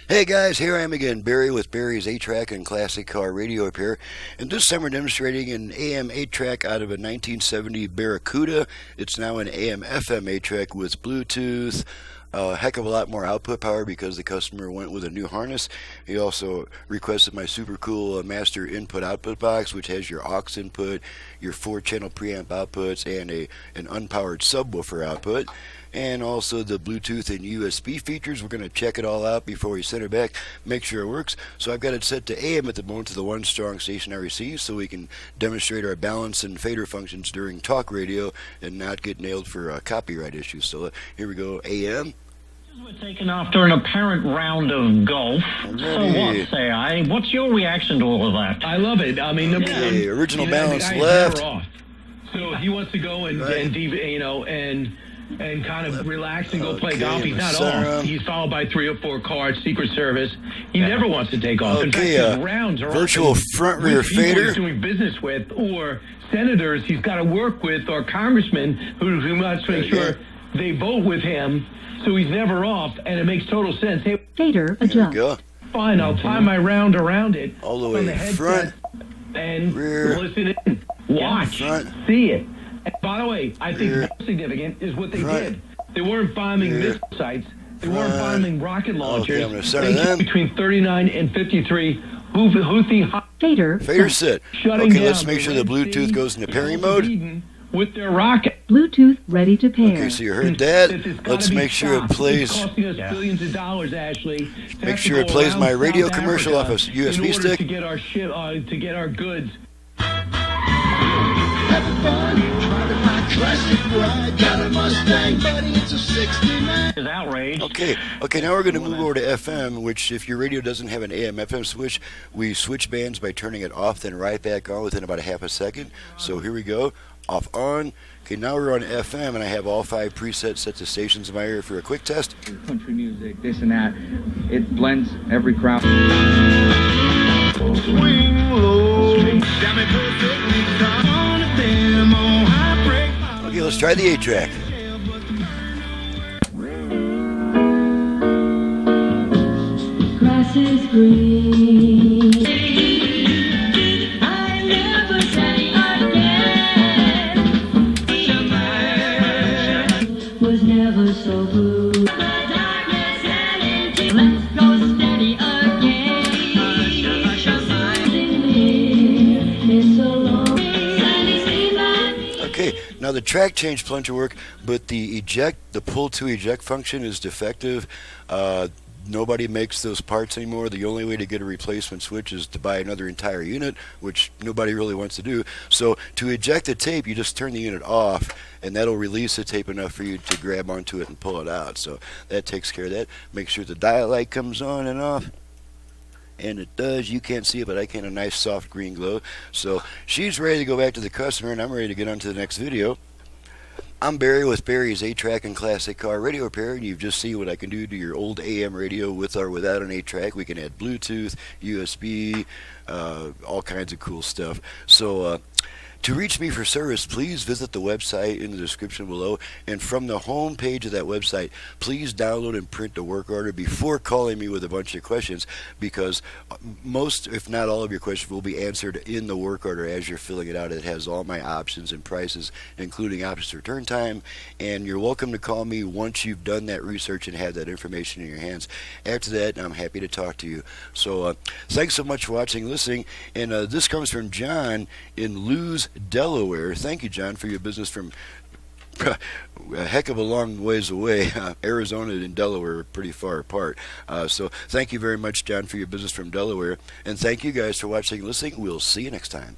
Hey guys, here I am again, Barry with Barry's 8-track and classic car radio repair. And this time we're demonstrating an AM 8-track out of a 1970 Barracuda. It's now an AM-FM 8-track with Bluetooth, a heck of a lot more output power because the customer went with a new harness. He also requested my super cool master input-output box, which has your aux input, your 4-channel preamp outputs, and an unpowered subwoofer output. And also the Bluetooth and USB features. We're going to check it all out before we send it back, make sure it works. So I've got it set to AM at the moment, to the one strong station I receive, so we can demonstrate our balance and fader functions during talk radio and not get nailed for copyright issues. So here we go, AM. We're taking after an apparent round of golf. So what, say I? What's your reaction to all of that? I love it. I mean, okay, original balance left. So he wants to go and kind of relax and go play golf. He's not off. He's followed by 3 or 4 cars, Secret Service. He never wants to take off. In fact, his rounds are virtual front rear fader. He's doing business with, or senators he's got to work with, or congressmen who must make sure they vote with him. So he's never off, and it makes total sense. Hey, fader adjust. Fine, I'll tie my round around it. All the way front, and rear, listen in, watch, see it. And by the way, I think most significant is what they did. They weren't bombing missile sites. They weren't bombing rocket launchers. Between 39 and 53 Houthi fader set. Okay, let's make sure the Bluetooth goes into pairing mode. With their rocket. Bluetooth ready to pair. Okay, so you heard that. Let's make sure it plays. It's costing us billions of dollars, Ashley. Make sure it plays my radio commercial off a USB stick. To get our to get our goods. Is outrage. Okay, now we're going to move over to FM, which if your radio doesn't have an AM-FM switch, we switch bands by turning it off, then right back on within about a half a second. So here we go, off, on. Okay, now we're on FM, and I have all 5 presets set to stations in my ear for a quick test. Country music, this and that, it blends every crowd. Swing low, got me perfectly on a demo, high break. Okay, let's try the 8-track. Grass is green. I never say again. Was never so blue. The darkness and into let's go steady again. It's so long. Okay, now the track change plunger work, but the pull to eject function is defective. Nobody makes those parts anymore. The only way to get a replacement switch is to buy another entire unit, which nobody really wants to do. So to eject the tape, you just turn the unit off, and that'll release the tape enough for you to grab onto it and pull it out. So that takes care of that. Make sure the dial light comes on and off. And it does. You can't see it, but I can. A nice soft green glow. So she's ready to go back to the customer, and I'm ready to get on to the next video. I'm Barry with Barry's 8-track and classic car radio repair, and you've just seen what I can do to your old AM radio with or without an 8-track. We can add Bluetooth, USB, all kinds of cool stuff. So to reach me for service, please visit the website in the description below, and from the home page of that website, please download and print the work order before calling me with a bunch of questions, because most, if not all of your questions will be answered in the work order as you're filling it out. It has all my options and prices, including options return time, and you're welcome to call me once you've done that research and have that information in your hands. After that, I'm happy to talk to you. So thanks so much for watching and listening, and this comes from John in Lewes, Delaware. Thank you, John, for your business from a heck of a long ways away. Arizona and Delaware are pretty far apart. So thank you very much, John, for your business from Delaware. And thank you guys for watching and listening. We'll see you next time.